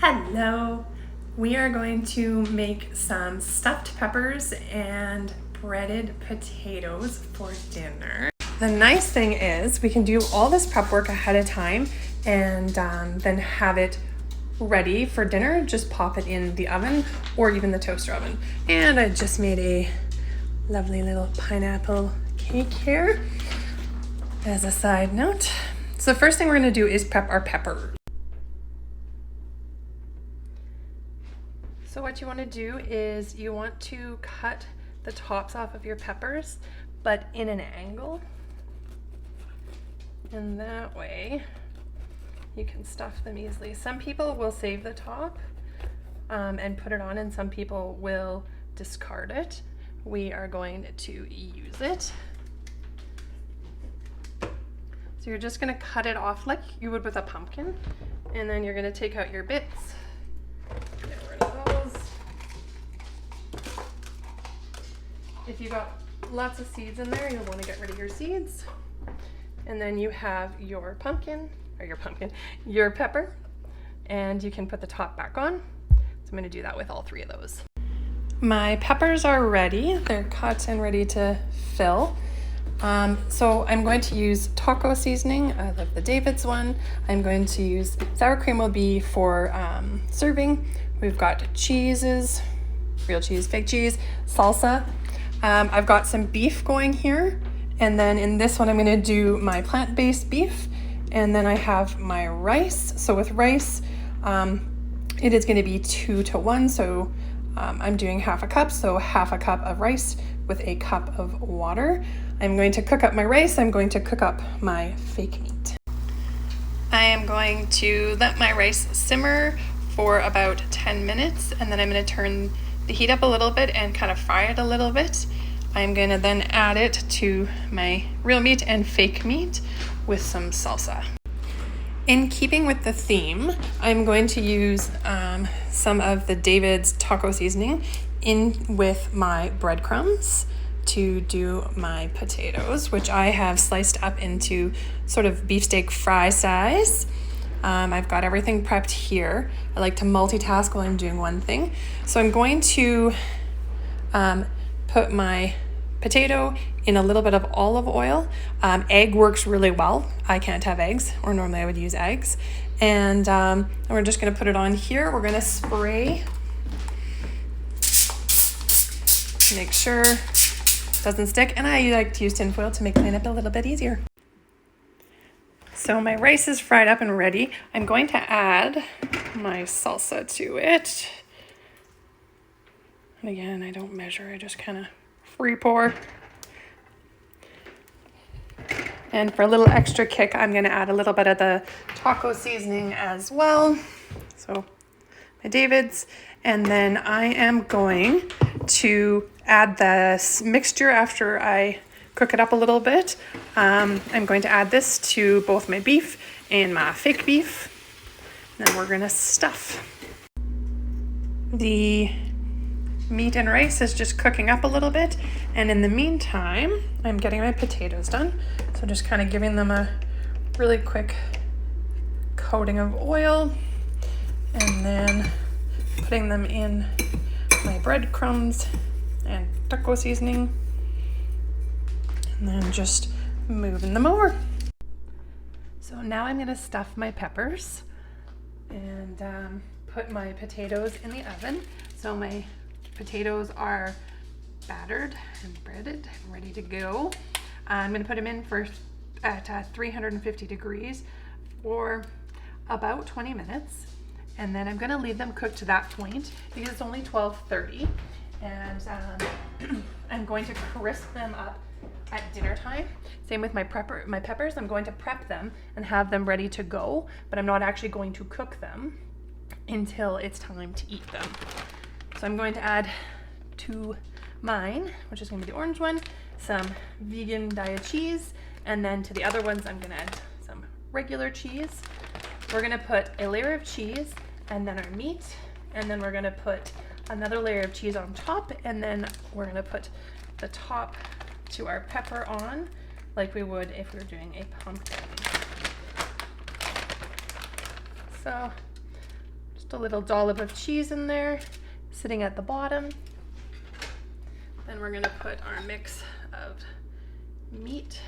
Hello! We are going to make some stuffed peppers and breaded potatoes for dinner. The nice thing is we can do all this prep work ahead of time and then have it ready for dinner. Just pop it in the oven or even the toaster oven. And I just made a lovely little pineapple cake here as a side note. So the first thing we're going to do is prep our peppers. So what you want to do is you want to cut the tops off of your peppers, but in an angle. And that way you can stuff them easily. Some people will save the top and put it on, and some people will discard it. We are going to use it. So you're just going to cut it off like you would with a pumpkin, and then you're going to take out your bits. Get rid of those. If you got lots of seeds in there, you'll want to get rid of your seeds. And then you have your your pepper, and you can put the top back on. So I'm going to do that with all three of those. My peppers are ready. They're cut and ready to fill. So I'm going to use taco seasoning. I love the David's one. I'm going to use sour cream will be for serving. We've got cheeses, real cheese, fake cheese, salsa. I've got some beef going here. And then in this one, I'm going to do my plant-based beef. And then I have my rice. So with rice, it is going to be 2 to 1. So I'm doing half a cup. So half a cup of rice with a cup of water. I'm going to cook up my rice. I'm going to cook up my fake meat. I am going to let my rice simmer for about 10 minutes. And then I'm going to turn the heat up a little bit and kind of fry it a little bit. I'm going to then add it to my real meat and fake meat with some salsa. In keeping with the theme, I'm going to use some of the David's taco seasoning in with my breadcrumbs to do my potatoes, which I have sliced up into sort of beefsteak fry size. I've got everything prepped here. I like to multitask while I'm doing one thing. So I'm going to put my potato in a little bit of olive oil. Egg works really well. I can't have eggs, or normally I would use eggs. And we're just going to put it on here. We're going to spray. Make sure it doesn't stick. And I like to use tin foil to make cleanup a little bit easier. So my rice is fried up and ready. I'm going to add my salsa to it. And again, I don't measure, I just kind of free pour. And for a little extra kick, I'm going to add a little bit of the taco seasoning as well. So my David's. And then I am going to add this mixture after I cook it up a little bit. I'm going to add this to both my beef and my fake beef. And then we're going to stuff. The meat and rice is just cooking up a little bit. And in the meantime, I'm getting my potatoes done. So just kind of giving them a really quick coating of oil. And then putting them in my breadcrumbs and taco seasoning. And then just moving them over. So now I'm going to stuff my peppers and put my potatoes in the oven. So my potatoes are battered and breaded and ready to go. I'm going to put them in at 350 degrees for about 20 minutes. And then I'm going to leave them cook to that point because it's only 12:30. And I'm going to crisp them up at dinner time. Same with my peppers. I'm going to prep them and have them ready to go, but I'm not actually going to cook them until it's time to eat them. So I'm going to add to mine, which is going to be the orange one, some vegan diet cheese, and then to the other ones I'm going to add some regular cheese. We're going to put a layer of cheese and then our meat, and then we're going to put another layer of cheese on top, and then we're going to put the top to our pepper on like we would if we were doing a pumpkin. So just Just a little dollop of cheese in there, sitting at the bottom. Then we're gonna put our mix of meat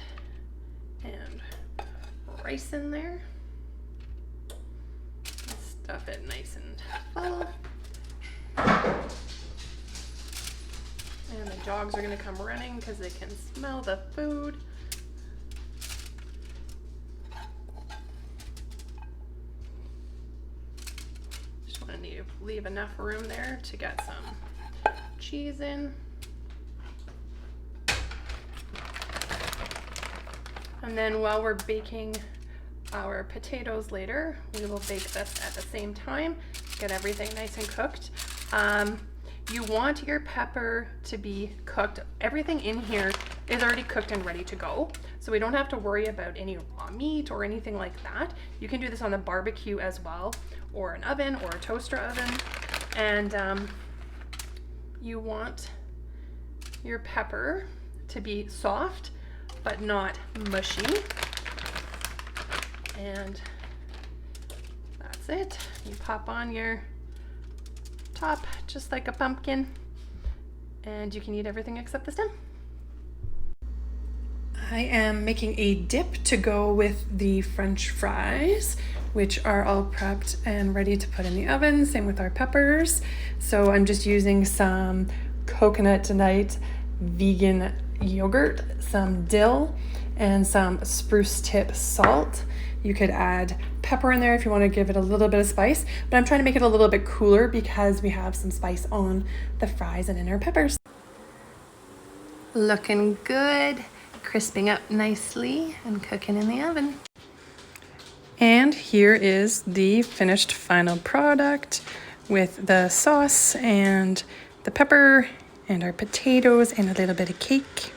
and rice in there. Stuff it nice and full. And the dogs are gonna come running because they can smell the food. Just want to leave enough room there to get some cheese in. And then while we're baking our potatoes later, we will bake this at the same time, get everything nice and cooked. You want your pepper to be cooked. Everything in here is already cooked and ready to go, so we don't have to worry about any raw meat or anything like that. You can do this on the barbecue as well, or an oven or a toaster oven. And you want your pepper to be soft but not mushy. And that's it. You pop on your top just like a pumpkin, and you can eat everything except the stem. I am making a dip to go with the French fries, which are all prepped and ready to put in the oven. Same with our peppers. So I'm just using some Coconut Delight vegan yogurt, some dill, and some spruce tip salt. You could add pepper in there if you want to give it a little bit of spice, but I'm trying to make it a little bit cooler because we have some spice on the fries and in our peppers. Looking good, crisping up nicely and cooking in the oven. And here is the finished final product with the sauce and the pepper and our potatoes and a little bit of cake.